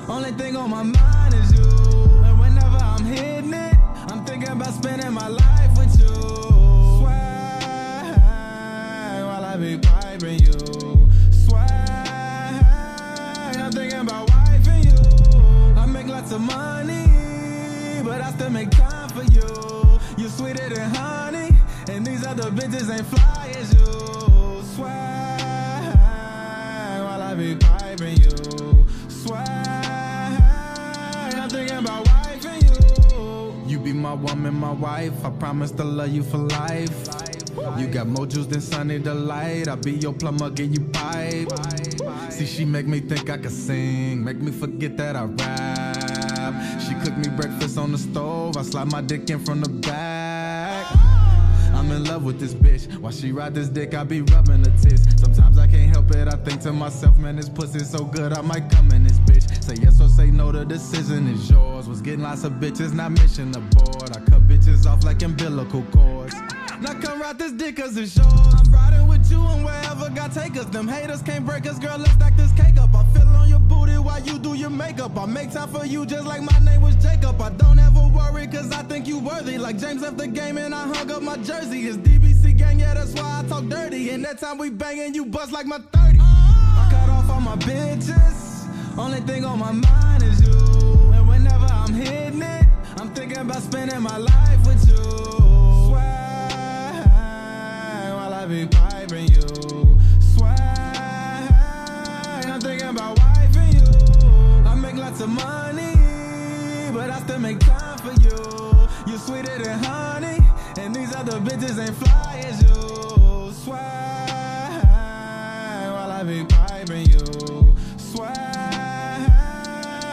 Only thing on my mind is you. And whenever I'm hitting it, I'm thinking about spending my life with you. Swag while I be piping you. Swag, I'm thinking about wifing you. I make lots of money, but I still make time for you. You're sweeter than honey, and these other bitches ain't fly as you. Swag while I be piping you. Swag, I'm thinking about wifing you. You be my woman, my wife. I promise to love you for life. You got more juice than Sunny Delight. I be your plumber, give you pipe. See, she make me think I could sing, make me forget that I rap. She cook me breakfast on the stove, I slide my dick in from the back. I'm in love with this bitch. While she ride this dick, I be rubbing her tits. Sometimes I can't help it, I think to myself, man, this pussy so good, I might come in this bitch. Say yes or say no, the decision is yours. Was getting lots of bitches, not mission aboard. I cut bitches off like umbilical cords. Now come ride this dick cause it's yours. I'm riding with you and wherever God take us. Them haters can't break us, girl, let's stack this cake up. I feel on your booty while you do your makeup. I make time for you just like my name was Jacob. I don't ever worry cause I think you worthy. Like James left the game and I hung up my jersey. It's DBC gang, yeah, that's why I talk dirty. And that time we banging, you bust like my 30. I cut off all my bitches, only thing on my mind is you. And whenever I'm hitting it, I'm thinking about spending my life with you. I be piping you. Swag, I'm thinking about wifing you. I make lots of money, but I still make time for you. You're sweeter than honey, and these other bitches ain't fly as you. Swag while I be piping you. Swag,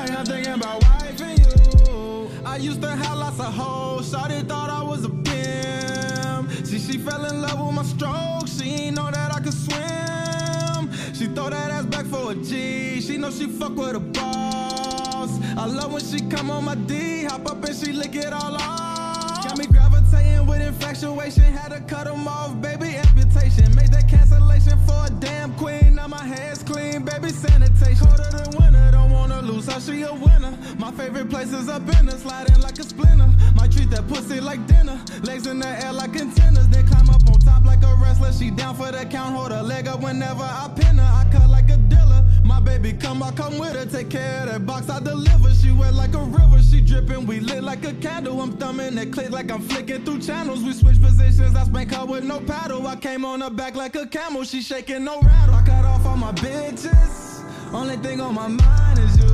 I'm thinking about wifing you. I used to have lots of hoes, shawty thought I was a pimp. She fell in love with my stroke, she ain't know that I could swim. She throw that ass back for a G, she know she fuck with a boss. I love when she come on my D, hop up and she lick it all off. Got me gravitating with infatuation, had to cut them off, baby, amputation. Made that cancellation for a damn queen, now my hair's clean, baby, sanitation. Colder than winter, don't wanna lose, how she a winner. My favorite place is up in her, sliding like a splinter. Might treat that pussy like dinner, legs in the air like antennas, then climb up on top like a wrestler. She down for the count, hold her leg up whenever I pin her. I cut like a dealer, my baby come, I come with her. Take care of that box, I deliver. She wet like a river, she dripping, we lit like a candle. I'm thumbing that click like I'm flicking through channels. We switch positions, I spank her with no paddle. I came on her back like a camel, she shaking no rattle. I cut off all my bitches, only thing on my mind is you.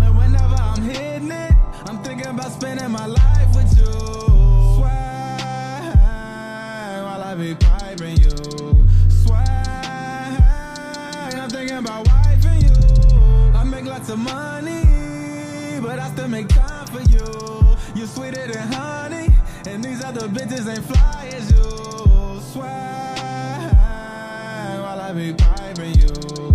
And whenever I'm hitting it, I'm thinking about spending my life with you. Swag while I be piping you. Swag, I'm thinking about wifing you. I make lots of money, but I still make time for you. You're sweeter than honey, and these other bitches ain't fly as you. Swag while I be piping you.